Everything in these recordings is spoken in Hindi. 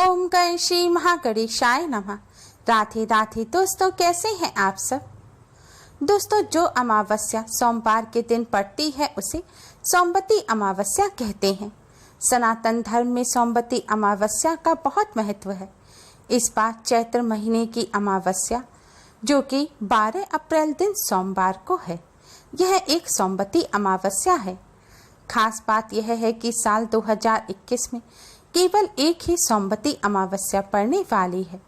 ओम गण श्री महागणेशाय नमः। राधे राधे दोस्तों, कैसे हैं आप सब। दोस्तों, जो अमावस्या सोमवार के दिन पड़ती है उसे सोमवती अमावस्या कहते हैं। सनातन धर्म में सोमवती अमावस्या का बहुत महत्व है। इस बार चैत्र महीने की अमावस्या जो कि 12 अप्रैल दिन सोमवार को है, यह एक सोमवती अमावस्या है। खास बात यह है कि साल 2021 में केवल एक ही सोमवती अमावस्या पड़ने वाली है,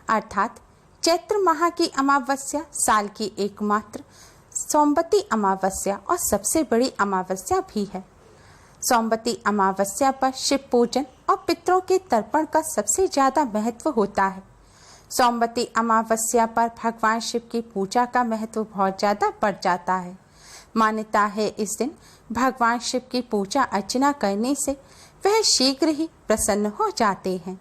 अर्थात चैत्र माह की अमावस्या साल की एकमात्र सोमवती अमावस्या और सबसे बड़ी अमावस्या भी है। सोमवती अमावस्या पर शिव पूजन और पितरों के तर्पण का सबसे ज़्यादा महत्व होता है। सोमवती अमावस्या पर भगवान शिव की पूजा का महत्व बहुत ज़्यादा बढ़ जाता है। मान्यता है इस दिन भगवान शिव की पूजा अर्चना करने से वह शीघ्र ही प्रसन्न हो जाते हैं।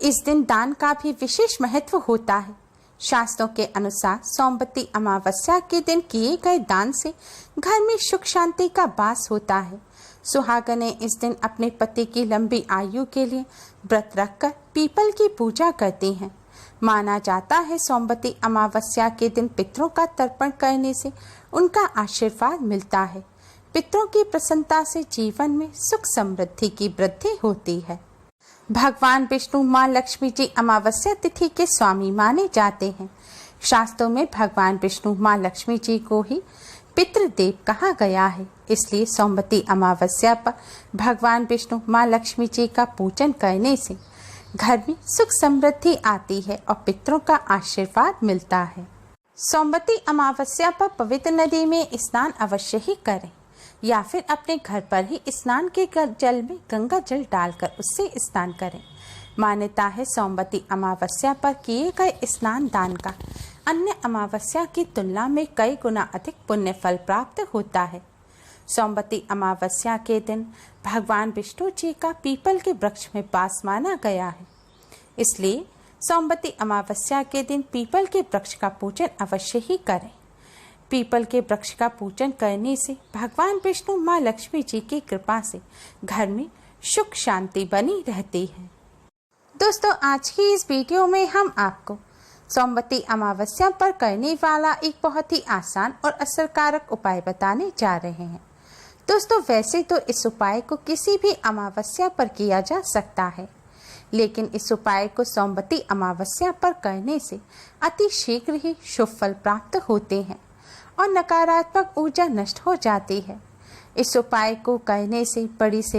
इस दिन दान का भी विशेष महत्व होता है। शास्त्रों के अनुसार सोमवती अमावस्या के दिन किए गए दान से घर में सुख शांति का वास होता है। सुहागनें इस दिन अपने पति की लंबी आयु के लिए व्रत रखकर पीपल की पूजा करती हैं। माना जाता है सोमवती अमावस्या के दिन पितरों का तर्पण करने से उनका आशीर्वाद मिलता है। पितरों की प्रसन्नता से जीवन में सुख समृद्धि की वृद्धि होती है। भगवान विष्णु माँ लक्ष्मी जी अमावस्या तिथि के स्वामी माने जाते हैं। शास्त्रों में भगवान विष्णु माँ लक्ष्मी जी को ही पितृदेव कहा गया है। इसलिए सोमवती अमावस्या पर भगवान विष्णु माँ लक्ष्मी जी का पूजन करने से घर में सुख समृद्धि आती है और पितरों का आशीर्वाद मिलता है। सोमवती अमावस्या पर पवित्र नदी में स्नान अवश्य ही करें या फिर अपने घर पर ही स्नान के जल में गंगा जल डालकर उससे स्नान करें। मान्यता है सोमवती अमावस्या पर किए गए स्नान दान का अन्य अमावस्या की तुलना में कई गुना अधिक पुण्य फल प्राप्त होता है। सोमवती अमावस्या के दिन भगवान विष्णु जी का पीपल के वृक्ष में वास माना गया है। इसलिए सोमवती अमावस्या के दिन पीपल के वृक्ष का पूजन अवश्य ही करें। पीपल के वृक्ष का पूजन करने से भगवान विष्णु माँ लक्ष्मी जी की कृपा से घर में सुख शांति बनी रहती है। दोस्तों, आज की इस वीडियो में हम आपको सोमवती अमावस्या पर करने वाला एक बहुत ही आसान और असरकारक उपाय बताने जा रहे हैं। दोस्तों, वैसे तो इस उपाय को किसी भी अमावस्या पर किया जा सकता है, लेकिन इस उपाय को सोमवती अमावस्या पर करने से अति शीघ्र ही शुभ फल प्राप्त होते हैं और नकारात्मक ऊर्जा नष्ट हो जाती है। इस उपाय को करने से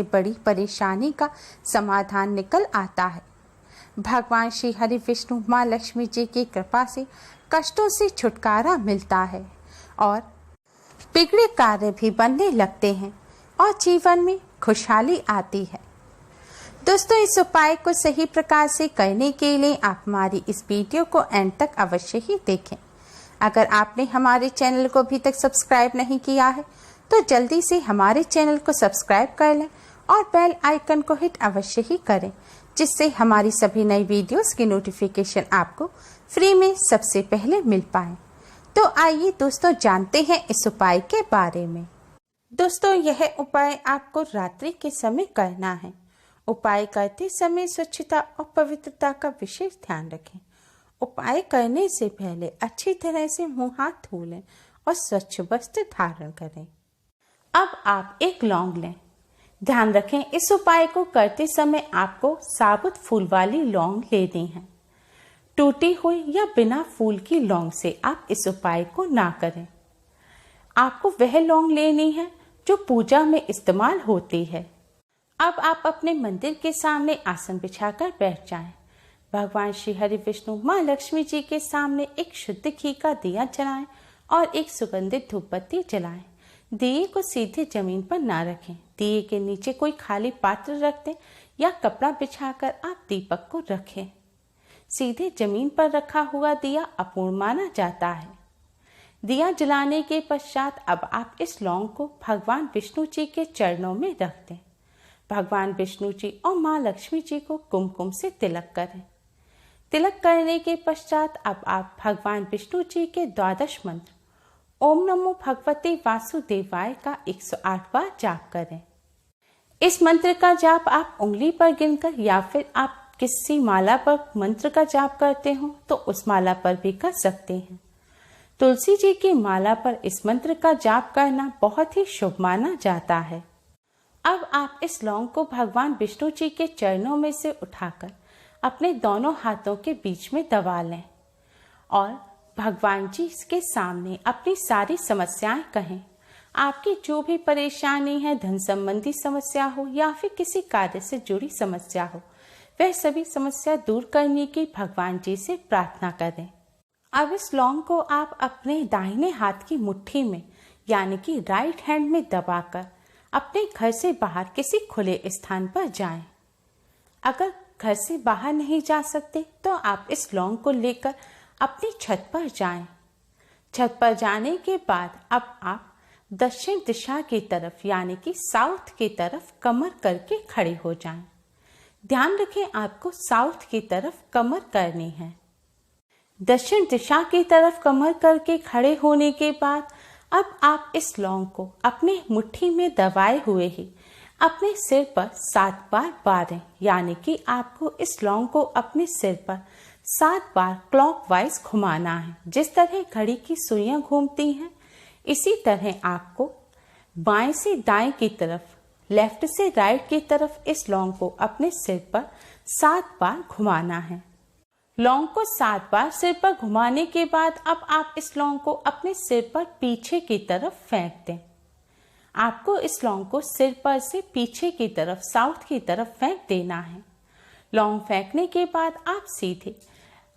बड़ी परेशानी का समाधान निकल आता है। भगवान श्री हरि विष्णु माँ लक्ष्मी जी की कृपा से कष्टों से छुटकारा मिलता है और बिगड़े कार्य भी बनने लगते हैं और जीवन में खुशहाली आती है। दोस्तों, इस उपाय को सही प्रकार से करने के लिए आप हमारी इस वीडियो को एंड तक अवश्य ही देखें। अगर आपने हमारे चैनल को अभी तक सब्सक्राइब नहीं किया है तो जल्दी से हमारे चैनल को सब्सक्राइब कर लें और बेल आइकन को हिट अवश्य ही करें, जिससे हमारी सभी नई वीडियोस की नोटिफिकेशन आपको फ्री में सबसे पहले मिल पाए। तो आइए दोस्तों, जानते हैं इस उपाय के बारे में। दोस्तों, यह उपाय आपको रात्रि के समय करना है। उपाय करते समय स्वच्छता और पवित्रता का विशेष ध्यान रखें। उपाय करने से पहले अच्छी तरह से मुंह हाथ धो लें और स्वच्छ वस्त्र धारण करें। अब आप एक लौंग लें। ध्यान रखें, इस उपाय को करते समय आपको साबुत फूल वाली लौंग लेनी है। टूटी हुई या बिना फूल की लौंग से आप इस उपाय को ना करें। आपको वह लौंग लेनी है जो पूजा में इस्तेमाल होती है। अब आप अपने मंदिर के सामने आसन बिछाकर बैठ जाएं। भगवान श्री हरि विष्णु माँ लक्ष्मी जी के सामने एक शुद्ध घी का दिया जलाएं और एक सुगंधित धूपबत्ती जलाएं। दिए को सीधे जमीन पर ना रखें। दिए के नीचे कोई खाली पात्र रख दें या कपड़ा बिछाकर आप दीपक को रखें। सीधे जमीन पर रखा हुआ दिया अपूर्ण माना जाता है। दिया जलाने के पश्चात अब आप इस लौंग को भगवान विष्णु जी के चरणों में रख दें। भगवान विष्णु जी और माँ लक्ष्मी जी को कुमकुम से तिलक करें। तिलक करने के पश्चात अब आप भगवान विष्णु जी के 12 मंत्र ओम नमो भगवते वासुदेवाय का 108 बार जाप करें। इस मंत्र का जाप आप उंगली पर गिनकर या फिर आप किसी माला पर मंत्र का जाप करते हो तो उस माला पर भी कर सकते हैं। तुलसी जी की माला पर इस मंत्र का जाप करना बहुत ही शुभ माना जाता है। अब आप इस लौंग को भगवान विष्णु जी के चरणों में से उठाकर अपने दोनों हाथों के बीच में दबा लें और भगवान जी के सामने अपनी सारी समस्याएं कहें। आपकी जो भी परेशानी है, धन संबंधी समस्या हो या फिर किसी कार्य से जुड़ी समस्या हो, वह सभी समस्या दूर करने की भगवान जी से प्रार्थना करें। अब इस लौंग को आप अपने दाहिने हाथ की मुट्ठी में यानी कि राइट हैंड में दबाकर अपने घर से बाहर किसी खुले स्थान पर जाएं। अगर घर से बाहर नहीं जा सकते तो आप इस लौंग को लेकर अपनी छत पर जाएं। छत पर जाने के बाद अब आप दक्षिण दिशा की तरफ यानी कि साउथ की तरफ कमर करके खड़े हो जाएं। ध्यान रखें, आपको साउथ की तरफ कमर करनी है। दक्षिण दिशा की तरफ कमर करके खड़े होने के बाद अब आप इस लौंग को अपने मुट्ठी में दबाए हुए ही अपने सिर पर 7 बार बारें, यानी कि आपको इस लौंग को अपने सिर पर 7 बार क्लॉकवाइज घुमाना है। जिस तरह घड़ी की सुइयां घूमती हैं, इसी तरह आपको बाएं से दाएं की तरफ, लेफ्ट से राइट की तरफ इस लौंग को अपने सिर पर 7 बार घुमाना है। लौंग को 7 बार सिर पर घुमाने के बाद अब आप इस लौंग को अपने सिर पर पीछे की तरफ फेंक दें। आपको इस लौंग को सिर पर से पीछे की तरफ, साउथ की तरफ फेंक देना है। लौंग फेंकने के बाद आप सीधे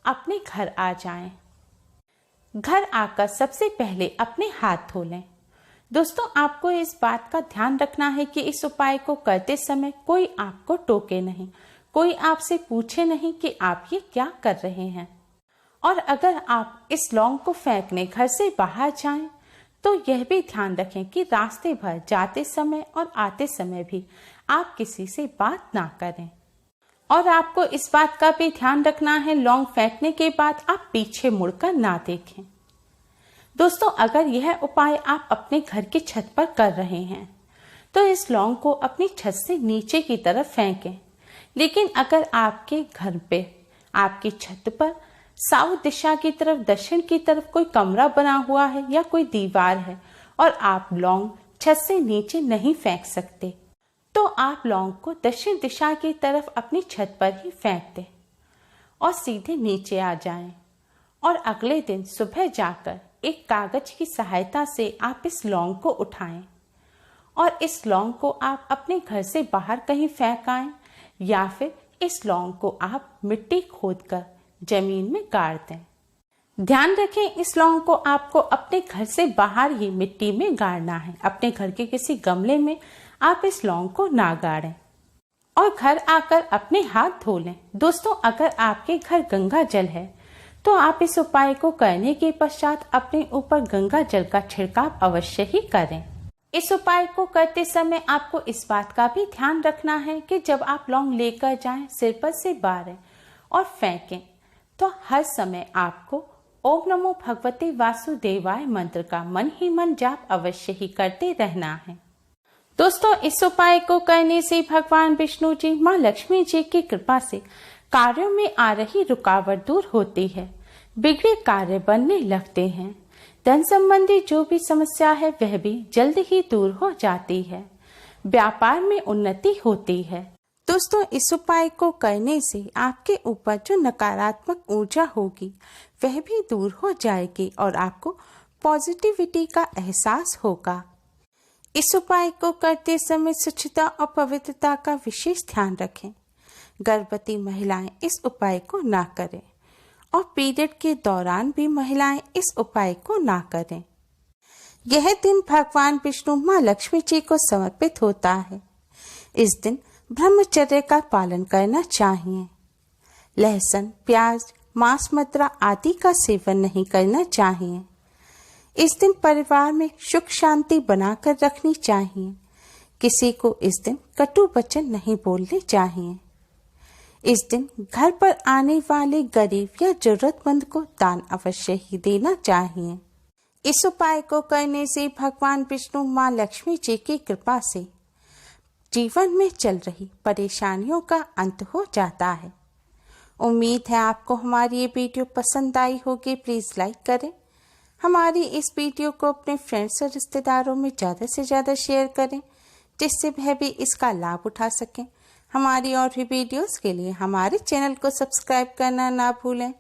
अपने घर आ जाएं। घर आकर सबसे पहले अपने हाथ धो लें। दोस्तों, आपको इस बात का ध्यान रखना है कि इस उपाय को करते समय कोई आपको टोके नहीं, कोई आपसे पूछे नहीं कि आप ये क्या कर रहे हैं। और अगर आप इस लौंग को फेंकने घर से बाहर जाएं, तो यह भी ध्यान रखें कि रास्ते भर जाते समय और आते समय भी आप किसी से बात ना करें। और आपको इस बात का भी ध्यान रखना है, लौंग फेंकने के बाद आप पीछे मुड़कर ना देखें। दोस्तों, अगर यह उपाय आप अपने घर की छत पर कर रहे हैं तो इस लौंग को अपनी छत से नीचे की तरफ फेंकें। लेकिन अगर आपके घर पे, आपकी छत पर साउथ दिशा की तरफ, दक्षिण की तरफ कोई कमरा बना हुआ है या कोई दीवार है और आप लौंग छत से नीचे नहीं फेंक सकते, तो आप लौंग को दक्षिण दिशा की तरफ अपनी छत पर ही फेंक दें और सीधे नीचे आ जाएं। और अगले दिन सुबह जाकर एक कागज की सहायता से आप इस लौंग को उठाएं और इस लौंग को आप अपने घर से बाहर कहीं फेंक आएं या फिर इस लौंग को आप मिट्टी खोदकर जमीन में गाड़ दें। ध्यान रखें, इस लौंग को आपको अपने घर से बाहर ही मिट्टी में गाड़ना है। अपने घर के किसी गमले में आप इस लौंग को ना गाड़ें और घर आकर अपने हाथ धो लें। दोस्तों, अगर आपके घर गंगा जल है तो आप इस उपाय को करने के पश्चात अपने ऊपर गंगा जल का छिड़काव अवश्य ही करें। इस उपाय को करते समय आपको इस बात का भी ध्यान रखना है कि जब आप लौंग लेकर जाएं, सिर पर से बारें और फेंकें, तो हर समय आपको ओम नमो भगवते वासुदेवाय मंत्र का मन ही मन जाप अवश्य ही करते रहना है। दोस्तों, इस उपाय को करने से भगवान विष्णु जी, माँ लक्ष्मी जी की कृपा से कार्यों में आ रही रुकावट दूर होती है, बिगड़े कार्य बनने लगते हैं, धन संबंधी जो भी समस्या है वह भी जल्द ही दूर हो जाती है, व्यापार में उन्नति होती है। दोस्तों, इस उपाय को करने से आपके ऊपर जो नकारात्मक ऊर्जा होगी वह भी दूर हो जाएगी और आपको पॉजिटिविटी का एहसास होगा। इस उपाय को करते समय स्वच्छता और पवित्रता का विशेष ध्यान रखें। गर्भवती महिलाएं इस उपाय को ना करें और पीरियड के दौरान भी महिलाएं इस उपाय को ना करें। यह दिन भगवान विष्णु, माँ लक्ष्मी जी को समर्पित होता है। इस दिन ब्रह्मचर्य का पालन करना चाहिए। लहसुन, प्याज, मांस, मदिरा आदि का सेवन नहीं करना चाहिए। इस दिन परिवार में सुख शांति बनाकर रखनी चाहिए। किसी को इस दिन कटु वचन नहीं बोलने चाहिए। इस दिन घर पर आने वाले गरीब या जरूरतमंद को दान अवश्य ही देना चाहिए। इस उपाय को करने से भगवान विष्णु, माँ लक्ष्मी जी की कृपा से जीवन में चल रही परेशानियों का अंत हो जाता है। उम्मीद है आपको हमारी ये वीडियो पसंद आई होगी। प्लीज़ लाइक करें। हमारी इस वीडियो को अपने फ्रेंड्स और रिश्तेदारों में ज़्यादा से ज़्यादा शेयर करें, जिससे वह भी इसका लाभ उठा सकें। हमारी और भी वीडियोस के लिए हमारे चैनल को सब्सक्राइब करना ना भूलें।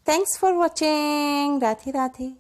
Thanks for watching. Radhe Radhe.